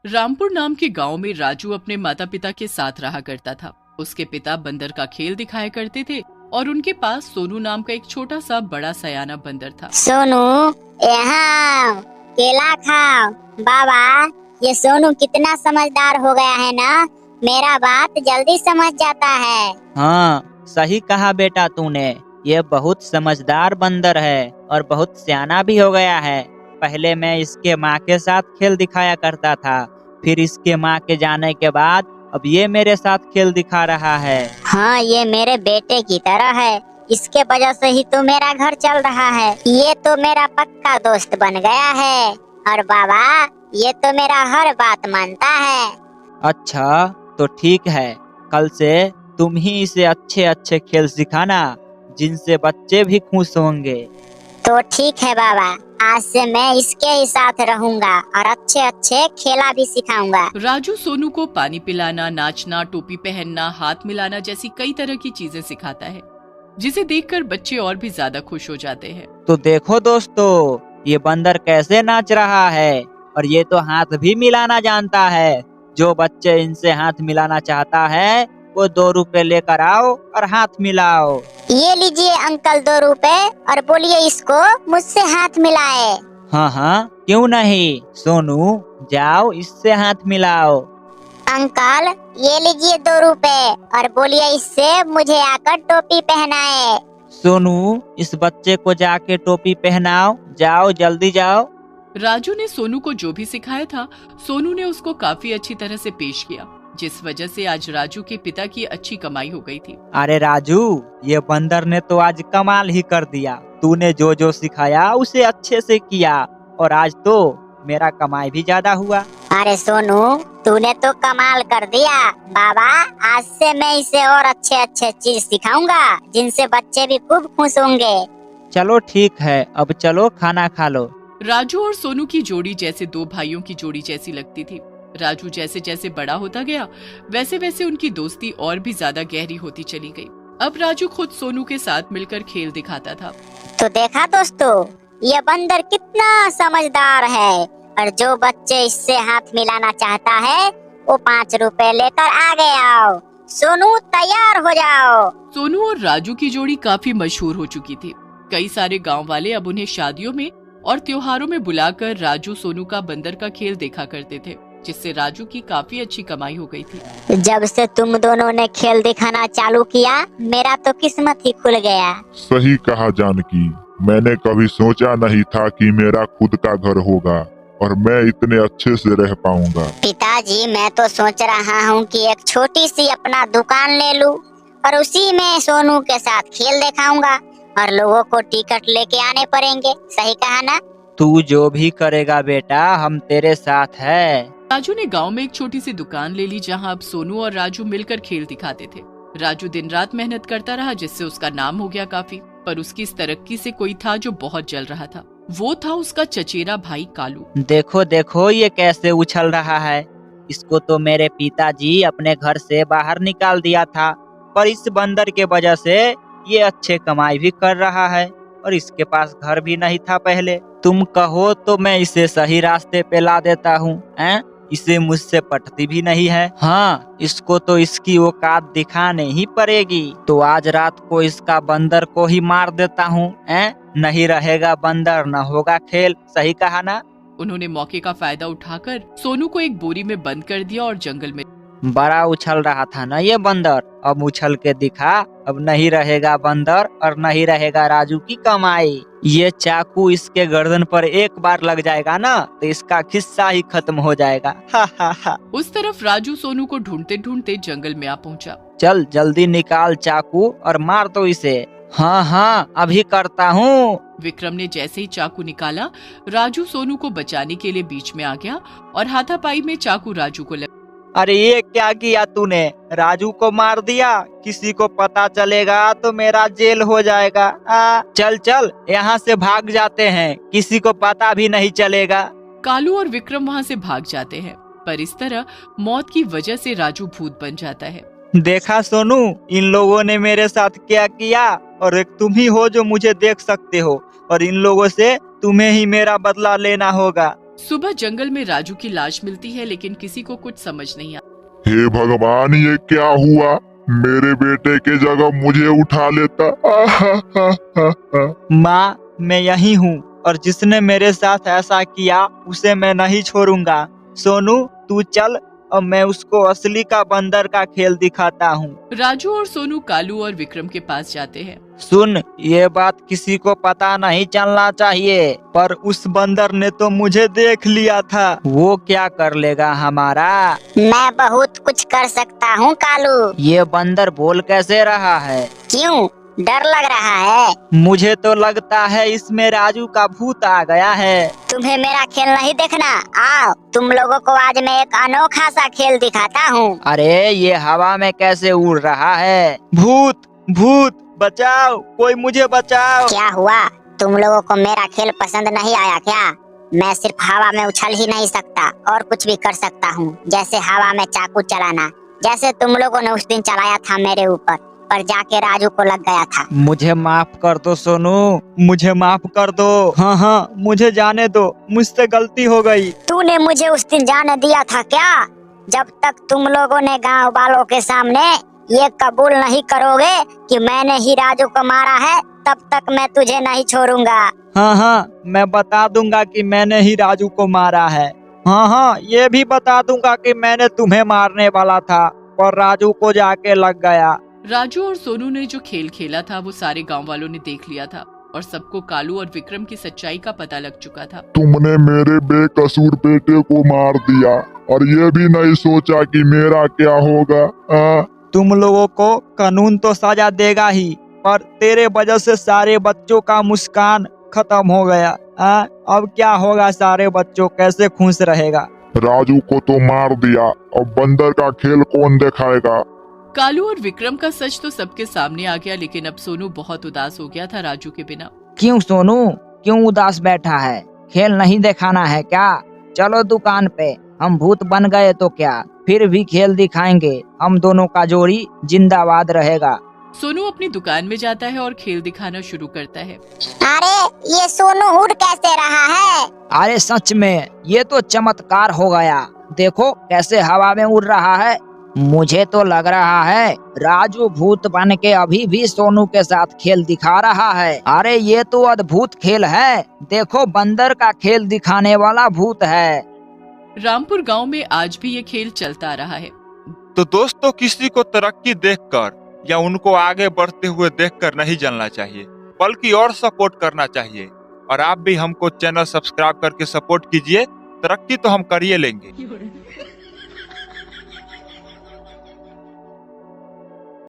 रामपुर नाम के गांव में राजू अपने माता पिता के साथ रहा करता था। उसके पिता बंदर का खेल दिखाया करते थे और उनके पास सोनू नाम का एक छोटा सा बड़ा सयाना बंदर था। सोनू, यहाँ केला खाओ। बाबा, ये सोनू कितना समझदार हो गया है ना, मेरा बात जल्दी समझ जाता है। हाँ, सही कहा बेटा तूने। ये बहुत समझदार बंदर है और बहुत सियाना भी हो गया है। पहले मैं इसके माँ के साथ खेल दिखाया करता था, फिर इसके माँ के जाने के बाद अब ये मेरे साथ खेल दिखा रहा है। हाँ, ये मेरे बेटे की तरह है, इसके वजह से ही तो मेरा घर चल रहा है। ये तो मेरा पक्का दोस्त बन गया है और बाबा, ये तो मेरा हर बात मानता है। अच्छा, तो ठीक है, कल से तुम ही इसे अच्छे अच्छे खेल सिखाना, जिनसे बच्चे भी खुश होंगे। तो ठीक है बाबा, आज से मैं इसके ही साथ रहूंगा और अच्छे अच्छे खेला भी सिखाऊंगा। राजू सोनू को पानी पिलाना, नाचना, टोपी पहनना, हाथ मिलाना जैसी कई तरह की चीजें सिखाता है, जिसे देखकर बच्चे और भी ज्यादा खुश हो जाते हैं। तो देखो दोस्तों, ये बंदर कैसे नाच रहा है और ये तो हाथ भी मिलाना जानता है। जो बच्चे इनसे हाथ मिलाना चाहता है वो 2 रुपए लेकर आओ और हाथ मिलाओ। ये लीजिए अंकल 2 रुपए और बोलिए इसको मुझसे हाथ मिलाए। हाँ हाँ, क्यों नहीं। सोनू, जाओ इससे हाथ मिलाओ। अंकल, ये लीजिए 2 रुपए और बोलिए इससे मुझे आकर टोपी पहनाए। सोनू, इस बच्चे को जाके टोपी पहनाओ, जाओ जल्दी जाओ। राजू ने सोनू को जो भी सिखाया था, सोनू ने उसको काफी अच्छी तरह से पेश किया, जिस वजह से आज राजू के पिता की अच्छी कमाई हो गई थी। अरे राजू, ये बंदर ने तो आज कमाल ही कर दिया। तूने जो जो सिखाया उसे अच्छे से किया और आज तो मेरा कमाई भी ज्यादा हुआ। अरे सोनू, तूने तो कमाल कर दिया। बाबा, आज से मैं इसे और अच्छे अच्छे चीज सिखाऊंगा, जिनसे बच्चे भी खूब खुश होंगे। चलो ठीक है, अब चलो खाना खा लो। राजू और सोनू की जोड़ी जैसे 2 भाइयों की जोड़ी जैसी लगती थी। राजू जैसे जैसे बड़ा होता गया, वैसे वैसे उनकी दोस्ती और भी ज्यादा गहरी होती चली गई। अब राजू खुद सोनू के साथ मिलकर खेल दिखाता था। तो देखा दोस्तों, ये बंदर कितना समझदार है और जो बच्चे इससे हाथ मिलाना चाहता है वो 5 रुपए लेकर आगे आओ। सोनू, तैयार हो जाओ। सोनू और राजू की जोड़ी काफी मशहूर हो चुकी थी। कई सारे गांव वाले अब उन्हें शादियों में और त्योहारों में बुलाकर राजू सोनू का बंदर का खेल देखा करते थे, जिससे राजू की काफी अच्छी कमाई हो गई थी। जब से तुम दोनों ने खेल दिखाना चालू किया, मेरा तो किस्मत ही खुल गया। सही कहा जानकी, मैंने कभी सोचा नहीं था कि मेरा खुद का घर होगा और मैं इतने अच्छे से रह पाऊंगा। पिताजी, मैं तो सोच रहा हूँ कि एक छोटी सी अपना दुकान ले लूं और उसी में सोनू के साथ खेल दिखाऊंगा और लोगों को टिकट लेके आने पड़ेंगे। सही कहा ना? तू जो भी करेगा बेटा, हम तेरे साथ है। राजू ने गांव में एक छोटी सी दुकान ले ली, जहां अब सोनू और राजू मिलकर खेल दिखाते थे। राजू दिन रात मेहनत करता रहा, जिससे उसका नाम हो गया काफी। पर उसकी इस तरक्की से कोई था जो बहुत जल रहा था। वो था उसका चचेरा भाई कालू। देखो देखो, ये कैसे उछल रहा है। इसको तो मेरे पिताजी अपने घर से बाहर निकाल दिया था, पर इस बंदर के वजह से ये अच्छे कमाई भी कर रहा है और इसके पास घर भी नहीं था पहले। तुम कहो तो मैं इसे सही रास्ते पे ला देता हूँ। इसे मुझसे पटती भी नहीं है। हाँ, इसको तो इसकी औकात दिखाने ही पड़ेगी। तो आज रात को इसका बंदर को ही मार देता हूँ। नहीं रहेगा बंदर, न होगा खेल। सही कहा ना? उन्होंने मौके का फायदा उठाकर सोनू को एक बोरी में बंद कर दिया और जंगल में। बड़ा उछल रहा था ना ये बंदर, अब उछल के दिखा। अब नहीं रहेगा बंदर और नहीं रहेगा राजू की कमाई। ये चाकू इसके गर्दन पर एक बार लग जाएगा ना, तो इसका किस्सा ही खत्म हो जाएगा। हा हा हा। उस तरफ राजू सोनू को ढूंढते ढूंढते जंगल में आ पहुंचा। चल जल्दी निकाल चाकू और मार दो इसे। हाँ हाँ, अभी करता हूँ। विक्रम ने जैसे ही चाकू निकाला, राजू सोनू को बचाने के लिए बीच में आ गया और हाथापाई में चाकू राजू को लगा। अरे ये क्या किया तूने? राजू को मार दिया। किसी को पता चलेगा तो मेरा जेल हो जाएगा। चल चल, यहाँ से भाग जाते हैं, किसी को पता भी नहीं चलेगा। कालू और विक्रम वहाँ से भाग जाते हैं, पर इस तरह मौत की वजह से राजू भूत बन जाता है। देखा सोनू, इन लोगों ने मेरे साथ क्या किया, और एक तुम ही हो जो मुझे देख सकते हो, और इन लोगों से तुम्हें ही मेरा बदला लेना होगा। सुबह जंगल में राजू की लाश मिलती है, लेकिन किसी को कुछ समझ नहीं आता। हे भगवान, ये क्या हुआ? मेरे बेटे के जगह मुझे उठा लेता। माँ, मैं यही हूँ और जिसने मेरे साथ ऐसा किया उसे मैं नहीं छोड़ूंगा। सोनू, तू चल और मैं उसको असली का बंदर का खेल दिखाता हूँ। राजू और सोनू कालू और विक्रम के पास जाते हैं। सुन, ये बात किसी को पता नहीं चलना चाहिए, पर उस बंदर ने तो मुझे देख लिया था। वो क्या कर लेगा हमारा? मैं बहुत कुछ कर सकता हूँ कालू। ये बंदर बोल कैसे रहा है? क्यों, डर लग रहा है? मुझे तो लगता है इसमें राजू का भूत आ गया है। तुम्हें मेरा खेल नहीं देखना? आओ, तुम लोगों को आज मैं एक अनोखा सा खेल दिखाता हूँ। अरे, ये हवा में कैसे उड़ रहा है? भूत भूत, बचाओ, कोई मुझे बचाओ। क्या हुआ, तुम लोगों को मेरा खेल पसंद नहीं आया क्या? मैं सिर्फ हवा में उछल ही नहीं सकता और कुछ भी कर सकता हूँ, जैसे हवा में चाकू चलाना, जैसे तुम लोगों ने उस दिन चलाया था मेरे ऊपर, पर जाके राजू को लग गया था। मुझे माफ कर दो सोनू, मुझे माफ कर दो। हाँ, मुझे जाने दो, मुझसे गलती हो गई। तूने मुझे उस दिन जाने दिया था क्या? जब तक तुम लोगों ने गांव वालों के सामने ये कबूल नहीं करोगे कि मैंने ही राजू को मारा है, तब तक मैं तुझे नहीं छोड़ूंगा। हाँ, मैं बता दूंगा कि मैंने ही राजू को मारा है। हाँ, ये भी बता दूंगा कि मैंने तुम्हें मारने वाला था, पर राजू को जाके लग गया। राजू और सोनू ने जो खेल खेला था वो सारे गांव वालों ने देख लिया था और सबको कालू और विक्रम की सच्चाई का पता लग चुका था। तुमने मेरे बेकसूर बेटे को मार दिया और ये भी नहीं सोचा कि मेरा क्या होगा। तुम लोगों को कानून तो सजा देगा ही, पर तेरे वजह से सारे बच्चों का मुस्कान खत्म हो गया। अब क्या होगा? सारे बच्चों कैसे खुश रहेगा? राजू को तो मार दिया, अब बंदर का खेल कौन दिखाएगा? कालू और विक्रम का सच तो सबके सामने आ गया, लेकिन अब सोनू बहुत उदास हो गया था राजू के बिना। क्यों सोनू, क्यों उदास बैठा है? खेल नहीं दिखाना है क्या? चलो दुकान पे, हम भूत बन गए तो क्या, फिर भी खेल दिखाएंगे। हम दोनों का जोड़ी जिंदाबाद रहेगा। सोनू अपनी दुकान में जाता है और खेल दिखाना शुरू करता है। अरे, ये सोनू उड़ कैसे रहा है? अरे सच में, ये तो चमत्कार हो गया। देखो कैसे हवा में उड़ रहा है। मुझे तो लग रहा है राजू भूत बन के अभी भी सोनू के साथ खेल दिखा रहा है। अरे ये तो अद्भुत खेल है। देखो, बंदर का खेल दिखाने वाला भूत है। रामपुर गांव में आज भी ये खेल चलता रहा है। तो दोस्तों, किसी को तरक्की देखकर या उनको आगे बढ़ते हुए देखकर नहीं जलना चाहिए, बल्कि और सपोर्ट करना चाहिए। और आप भी हमको चैनल सब्सक्राइब करके सपोर्ट कीजिए। तरक्की तो हम कर ही लेंगे।